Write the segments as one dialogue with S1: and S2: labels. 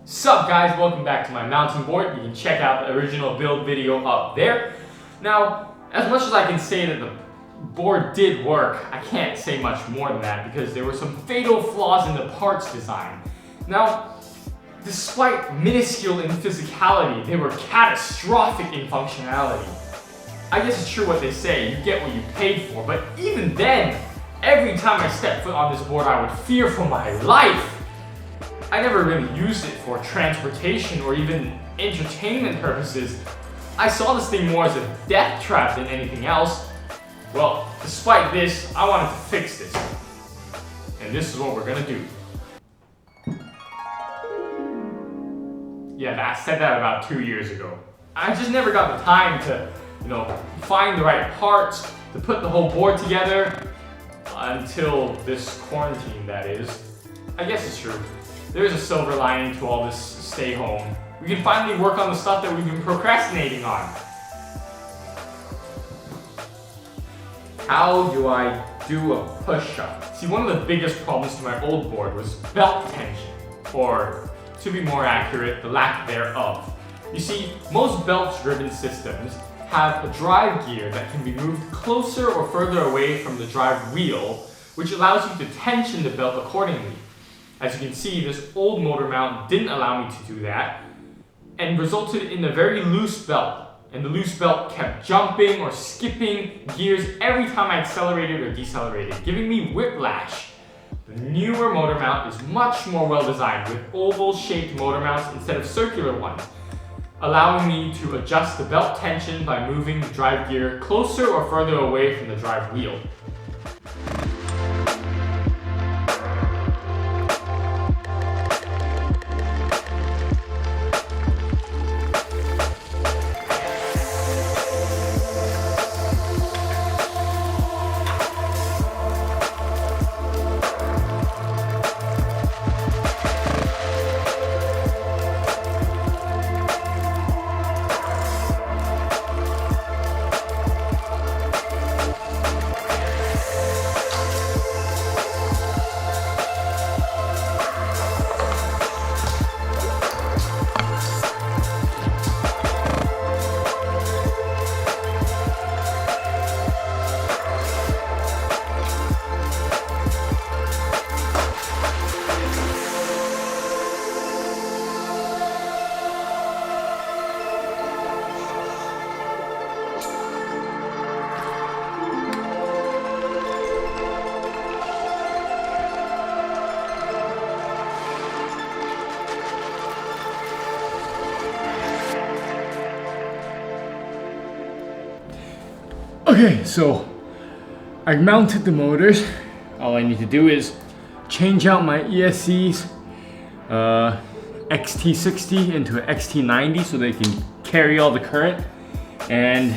S1: Sup guys, welcome back to my mounting board. You can check out the original build video up there. Now, as much as I can say that the board did work, I can't say much more than that because there were some fatal flaws in the parts design. Now, despite minuscule in physicality, they were catastrophic in functionality. I guess it's true what they say, you get what you paid for, but even then, every time I stepped foot on this board, I would fear for my life. I never really used it for transportation or even entertainment purposes. I saw this thing more as a death trap than anything else. Well, despite this, I wanted to fix this. And this is what we're gonna do. Yeah, I said that about 2 years ago. I just never got the time to, find the right parts, to put the whole board together, until this quarantine, that is. I guess it's true. There's a silver lining to all this stay home. We can finally work on the stuff that we've been procrastinating on. How do I do a push-up? See, one of the biggest problems to my old board was belt tension, or to be more accurate, the lack thereof. You see, most belt-driven systems have a drive gear that can be moved closer or further away from the drive wheel, which allows you to tension the belt accordingly. As you can see, this old motor mount didn't allow me to do that and resulted in a very loose belt. And the loose belt kept jumping or skipping gears every time I accelerated or decelerated, giving me whiplash. The newer motor mount is much more well designed with oval-shaped motor mounts instead of circular ones, allowing me to adjust the belt tension by moving the drive gear closer or further away from the drive wheel. Okay, so I mounted the motors. All I need to do is change out my ESC's XT60 into an XT90 so they can carry all the current, and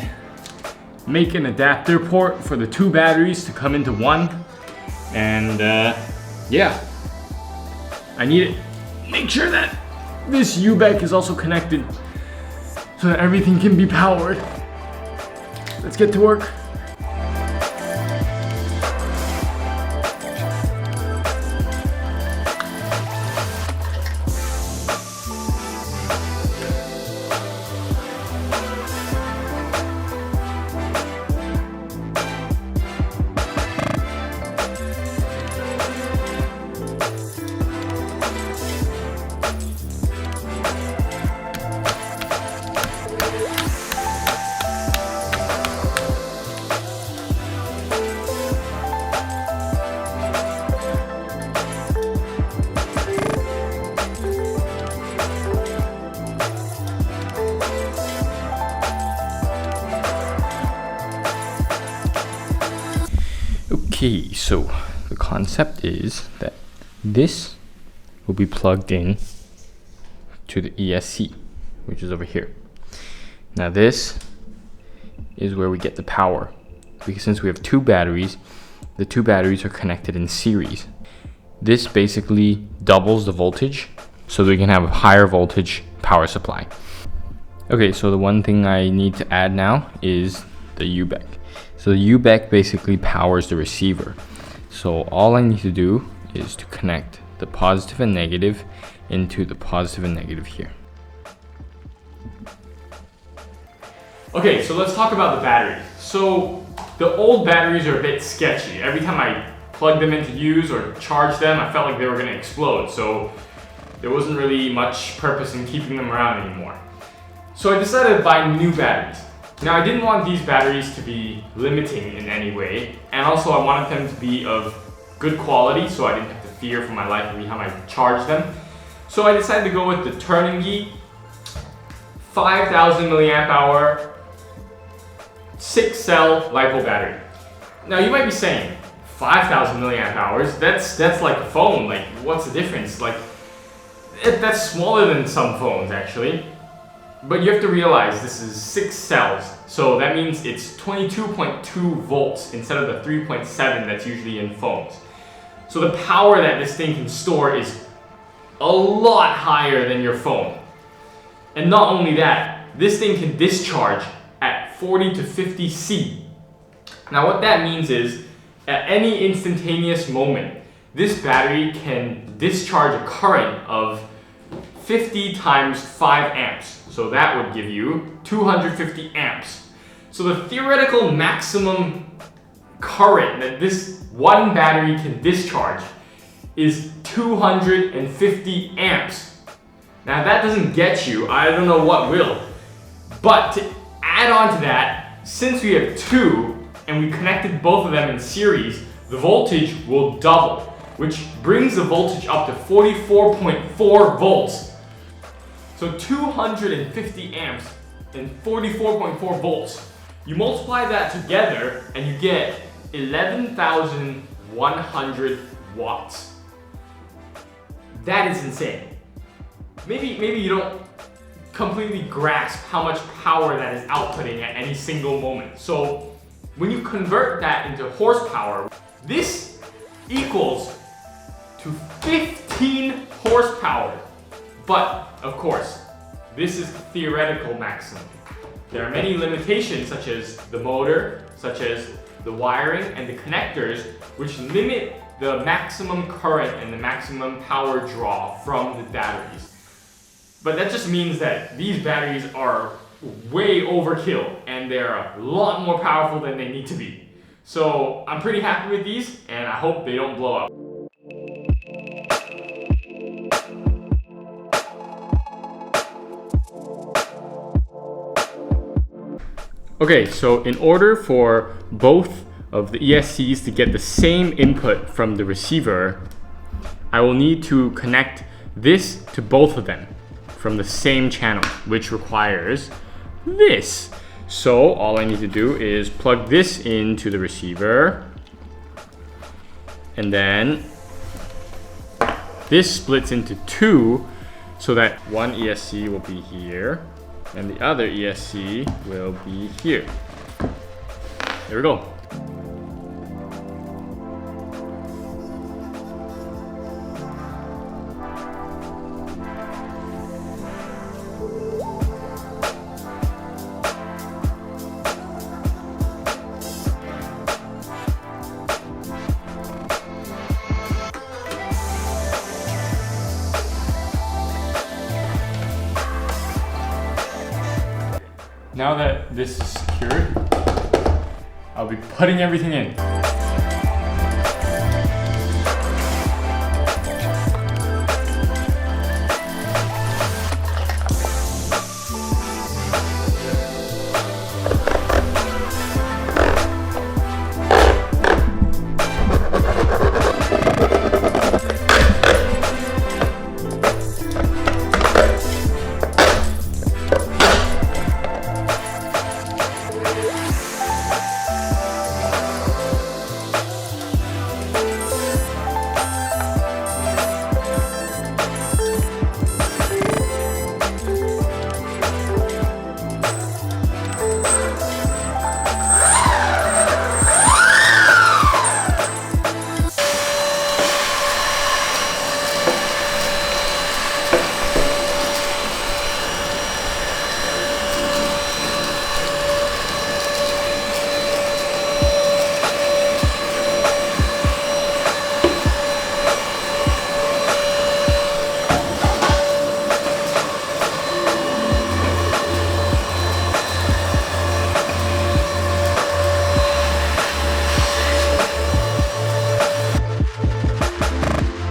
S1: make an adapter port for the two batteries to come into one. And yeah, I need to make sure that this UBEC is also connected so that everything can be powered. Let's get to work. Okay, so the concept is that this will be plugged in to the ESC, which is over here. Now this is where we get the power, because since we have two batteries, the two batteries are connected in series. This basically doubles the voltage so that we can have a higher voltage power supply. Okay, so the one thing I need to add now is the UBEC. So the UBEC basically powers the receiver. So all I need to do is to connect the positive and negative into the positive and negative here. Okay, so let's talk about the batteries. So the old batteries are a bit sketchy. Every time I plugged them in to use or charge them, I felt like they were gonna explode. So there wasn't really much purpose in keeping them around anymore. So I decided to buy new batteries. Now I didn't want these batteries to be limiting in any way, and also I wanted them to be of good quality so I didn't have to fear for my life every time I charged them. So I decided to go with the Turning 5000 milliamp hour 6-cell LiPo battery. Now you might be saying, 5,000 milliamp hours, that's like a phone, like what's the difference? Like, that's smaller than some phones actually. But you have to realize this is 6 cells, so that means it's 22.2 volts instead of the 3.7 that's usually in phones. So the power that this thing can store is a lot higher than your phone. And not only that, this thing can discharge at 40 to 50 C. Now what that means is, at any instantaneous moment, this battery can discharge a current of 50 times 5 amps. So that would give you 250 amps. So the theoretical maximum current that this one battery can discharge is 250 amps. Now that doesn't get you, I don't know what will. But to add on to that, since we have two and we connected both of them in series, the voltage will double, which brings the voltage up to 44.4 volts. So 250 amps and 44.4 volts. You multiply that together and you get 11,100 watts. That is insane. Maybe you don't completely grasp how much power that is outputting at any single moment. So when you convert that into horsepower, this equals to 15 horsepower. But of course, this is the theoretical maximum. There are many limitations such as the motor, such as the wiring and the connectors, which limit the maximum current and the maximum power draw from the batteries. But that just means that these batteries are way overkill and they're a lot more powerful than they need to be. So I'm pretty happy with these and I hope they don't blow up. Okay, so in order for both of the ESCs to get the same input from the receiver, I will need to connect this to both of them from the same channel, which requires this. So all I need to do is plug this into the receiver, and then this splits into two so that one ESC will be here and the other ESC will be here. There we go. Now that this is secured, I'll be putting everything in.